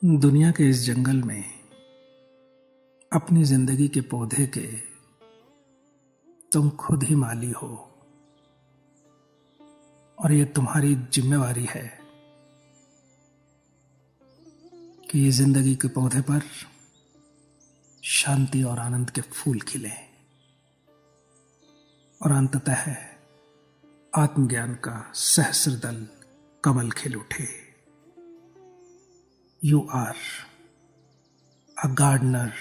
दुनिया के इस जंगल में अपनी जिंदगी के पौधे के तुम खुद ही माली हो और ये तुम्हारी जिम्मेवारी है कि ये जिंदगी के पौधे पर शांति और आनंद के फूल खिले और अंततः आत्मज्ञान का सहस्रदल कमल खिल उठे। You are a gardener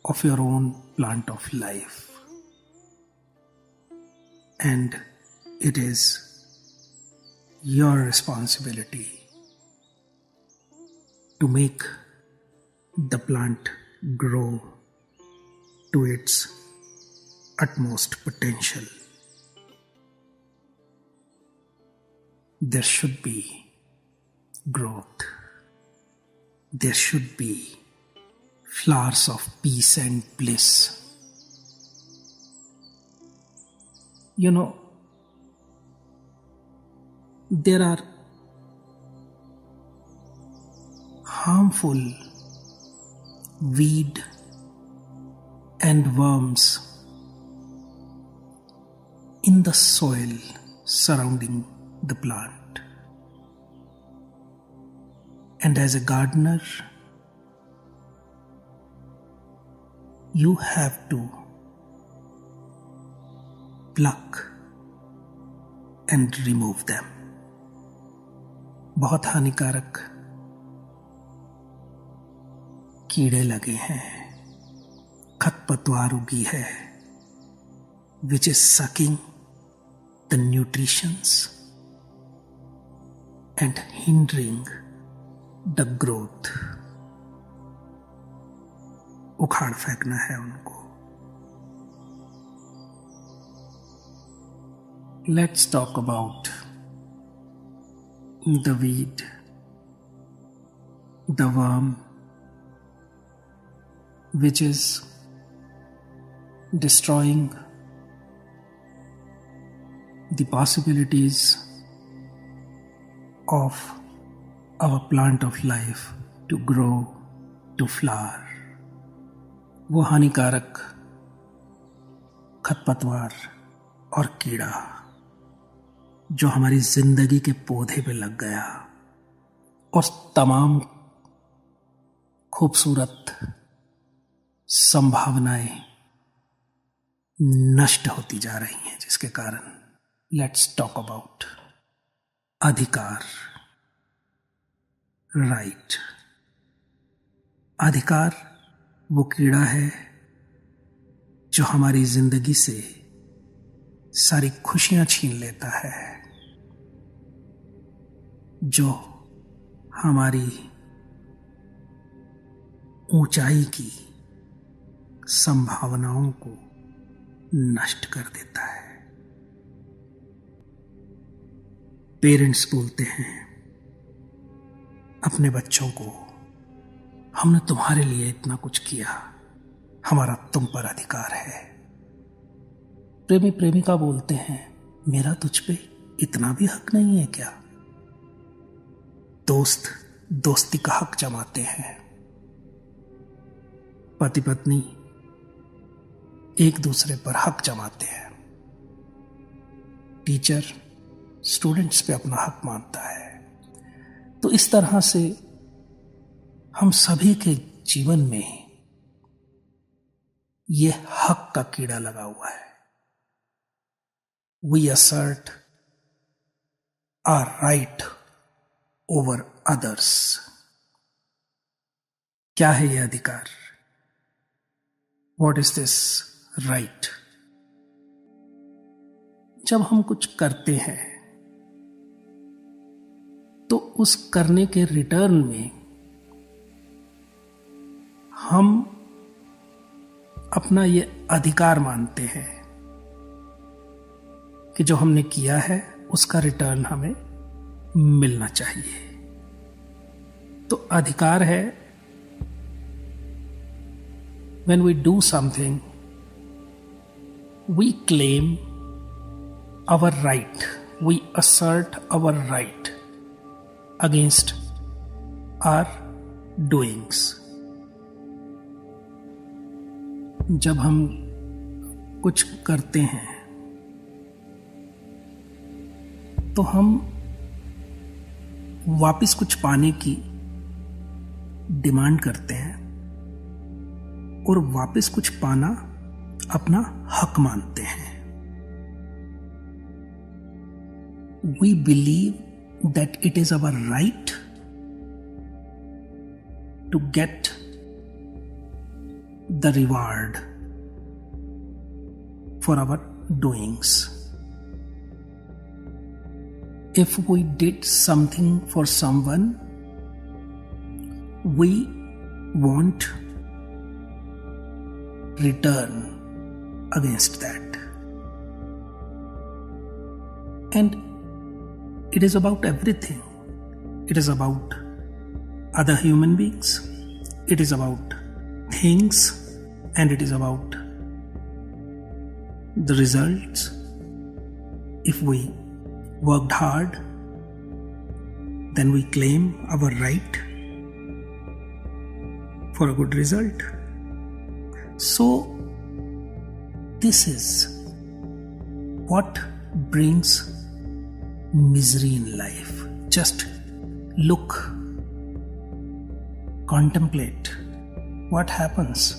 of your own plant of life, and it is your responsibility to make the plant grow to its utmost potential. There should be growth. There should be flowers of peace and bliss. You know, there are harmful weed and worms in the soil surrounding the plant. And as a gardener, you have to pluck and remove them. बहुत हानिकारक कीड़े लगे हैं, खरपतवार उगी है, which is sucking the nutritions and hindering the growth. उखाड़ फेंकना है उनको. Let's talk about the weed, the worm, which is destroying the possibilities of our plant of life to grow, to flower. वो हानिकारक खरपतवार और कीड़ा जो हमारी जिंदगी के पौधे पे लग गया और तमाम खूबसूरत संभावनाएं नष्ट होती जा रही हैं, जिसके कारण लेट्स टॉक अबाउट अधिकार. राइट. अधिकार वो कीड़ा है जो हमारी जिंदगी से सारी खुशियां छीन लेता है, जो हमारी ऊंचाई की संभावनाओं को नष्ट कर देता है. पेरेंट्स बोलते हैं अपने बच्चों को, हमने तुम्हारे लिए इतना कुछ किया, हमारा तुम पर अधिकार है. प्रेमी प्रेमिका बोलते हैं मेरा तुझ पे इतना भी हक नहीं है क्या. दोस्त दोस्ती का हक जमाते हैं. पति पत्नी एक दूसरे पर हक जमाते हैं. टीचर स्टूडेंट्स पे अपना हक मानता है. तो इस तरह से हम सभी के जीवन में यह हक का कीड़ा लगा हुआ है. We assert our right over others. क्या है यह अधिकार? What is this right? जब हम कुछ करते हैं तो उस करने के रिटर्न में हम अपना ये अधिकार मानते हैं कि जो हमने किया है उसका रिटर्न हमें मिलना चाहिए. तो अधिकार है when we do something, we claim our right, we assert our right against our doings. जब हम कुछ करते हैं तो हम वापस कुछ पाने की डिमांड करते हैं और वापस कुछ पाना अपना हक मानते हैं। We believe that it is our right to get the reward for our doings. If we did something for someone, we want return against that. And it is about everything. It is about other human beings. It is about things, and it is about the results. If we worked hard, then we claim our right for a good result. So, this is what brings misery in life. Just look, contemplate what happens.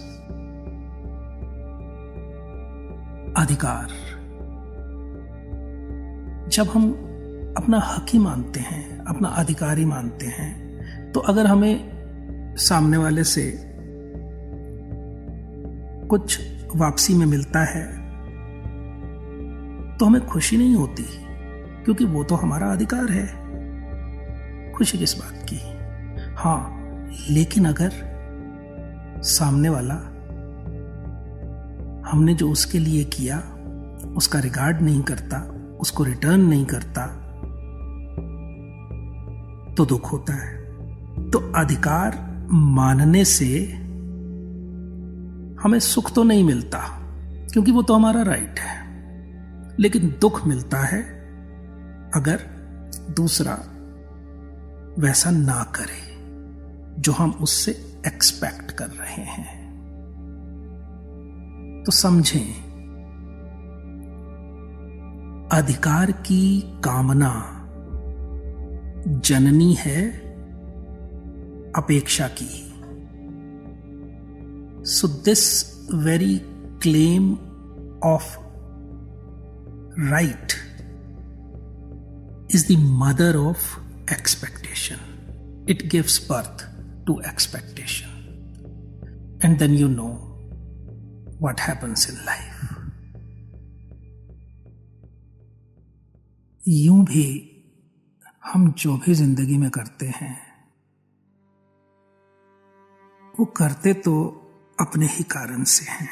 अधिकार। जब हम अपना हक ही मानते हैं, अपना अधिकार ही मानते हैं, तो अगर हमें सामने वाले से कुछ वापसी में मिलता है तो हमें खुशी नहीं होती, क्योंकि वो तो हमारा अधिकार है। खुशी किस बात की? हाँ, लेकिन अगर सामने वाला हमने जो उसके लिए किया उसका रिगार्ड नहीं करता, उसको रिटर्न नहीं करता, तो दुख होता है। तो अधिकार मानने से हमें सुख तो नहीं मिलता, क्योंकि वो तो हमारा राइट है, लेकिन दुख मिलता है अगर दूसरा वैसा ना करे जो हम उससे एक्सपेक्ट कर रहे हैं। तो समझें, अधिकार की कामना जननी है अपेक्षा की। So this very claim of right is the mother of expectation. It gives birth to expectation. And then you know what happens in life. यूं भी हम जो भी जिंदगी में करते हैं वो करते तो अपने ही कारण से हैं।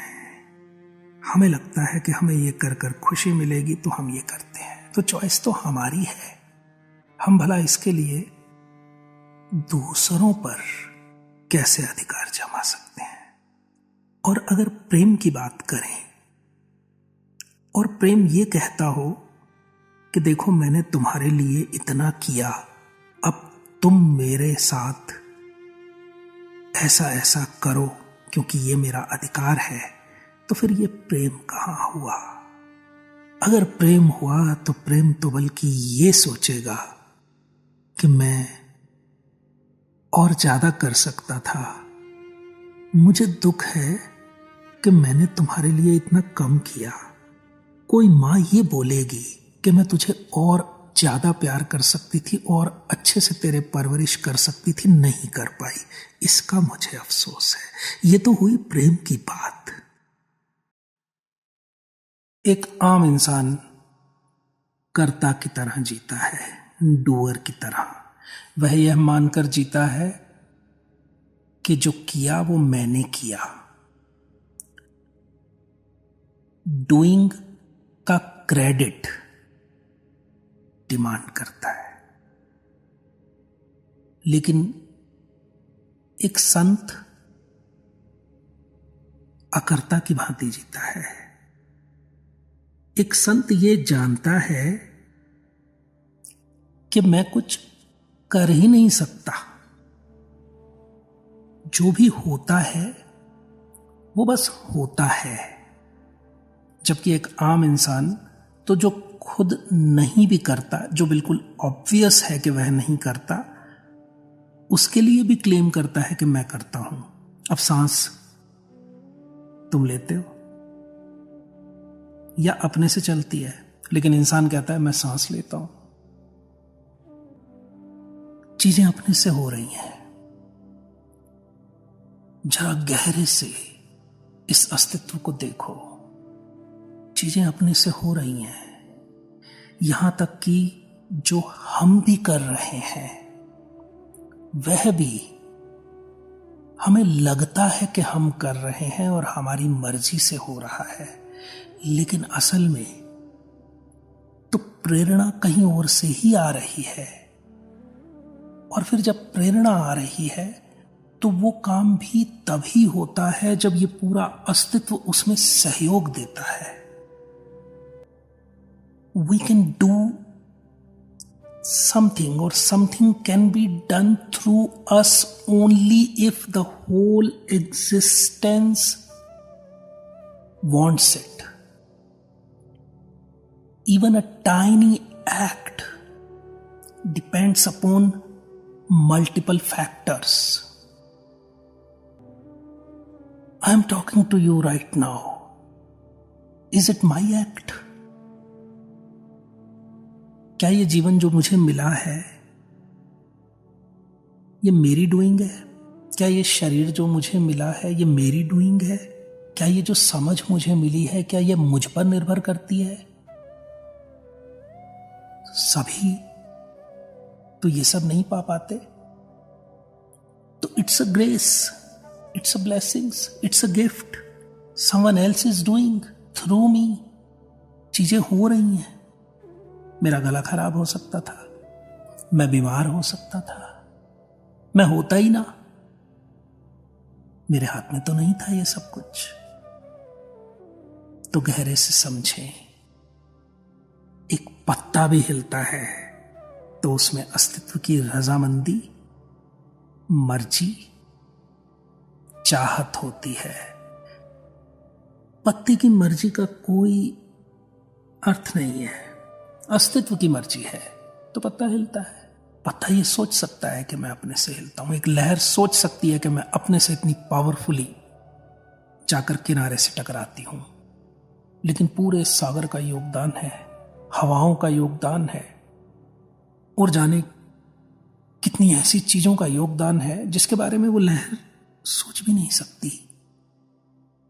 हमें लगता है कि हमें ये कर कर खुशी मिलेगी तो हम ये करते हैं, तो चॉइस तो हमारी है। हम भला इसके लिए दूसरों पर कैसे अधिकार जमा सकते हैं? और अगर प्रेम की बात करें और प्रेम ये कहता हो कि देखो मैंने तुम्हारे लिए इतना किया, अब तुम मेरे साथ ऐसा ऐसा करो क्योंकि ये मेरा अधिकार है, तो फिर ये प्रेम कहाँ हुआ? अगर प्रेम हुआ तो प्रेम तो बल्कि ये सोचेगा कि मैं और ज्यादा कर सकता था, मुझे दुख है कि मैंने तुम्हारे लिए इतना कम किया। कोई माँ ये बोलेगी कि मैं तुझे और ज्यादा प्यार कर सकती थी और अच्छे से तेरे परवरिश कर सकती थी, नहीं कर पाई, इसका मुझे अफसोस है। ये तो हुई प्रेम की बात। एक आम इंसान कर्ता की तरह जीता है, डूअर की तरह। वह यह मानकर जीता है कि जो किया वो मैंने किया। डूइंग का क्रेडिट डिमांड करता है। लेकिन एक संत अकर्ता की भांति जीता है। एक संत ये जानता है कि मैं कुछ कर ही नहीं सकता, जो भी होता है वो बस होता है। जबकि एक आम इंसान तो जो खुद नहीं भी करता, जो बिल्कुल ऑब्वियस है कि वह नहीं करता, उसके लिए भी क्लेम करता है कि मैं करता हूं। अब सांस तुम लेते हो या अपने से चलती है, लेकिन इंसान कहता है मैं सांस लेता हूं। चीजें अपने से हो रही हैं। जरा गहरे से इस अस्तित्व को देखो। चीजें अपने से हो रही हैं, यहां तक कि जो हम भी कर रहे हैं वह भी हमें लगता है कि हम कर रहे हैं और हमारी मर्जी से हो रहा है, लेकिन असल में तो प्रेरणा कहीं और से ही आ रही है। और फिर जब प्रेरणा आ रही है तो वो काम भी तभी होता है जब ये पूरा अस्तित्व उसमें सहयोग देता है। We can do something, or something can be done through us only if the whole existence wants it. Even a tiny act depends upon multiple factors. I am talking to you right now. Is it my act? क्या ये जीवन जो मुझे मिला है ये मेरी doing है? क्या ये शरीर जो मुझे मिला है ये मेरी डूइंग है? क्या ये जो समझ मुझे मिली है क्या ये मुझ पर निर्भर करती है? सभी तो ये सब नहीं पा पाते। तो it's a grace, it's a blessings, it's a gift. Someone else is doing through me. चीजें हो रही हैं। मेरा गला खराब हो सकता था, मैं बीमार हो सकता था, मैं होता ही ना। मेरे हाथ में तो नहीं था ये सब कुछ। तो गहरे से समझें, एक पत्ता भी हिलता है तो उसमें अस्तित्व की रजामंदी, मर्जी, चाहत होती है। पत्ते की मर्जी का कोई अर्थ नहीं है। अस्तित्व की मर्जी है तो पत्ता हिलता है। पत्ता ये सोच सकता है कि मैं अपने से हिलता हूं। एक लहर सोच सकती है कि मैं अपने से इतनी पावरफुली जाकर किनारे से टकराती हूं। लेकिन पूरे सागर का योगदान है, हवाओं का योगदान है, और जाने कितनी ऐसी चीजों का योगदान है जिसके बारे में वो लहर सोच भी नहीं सकती।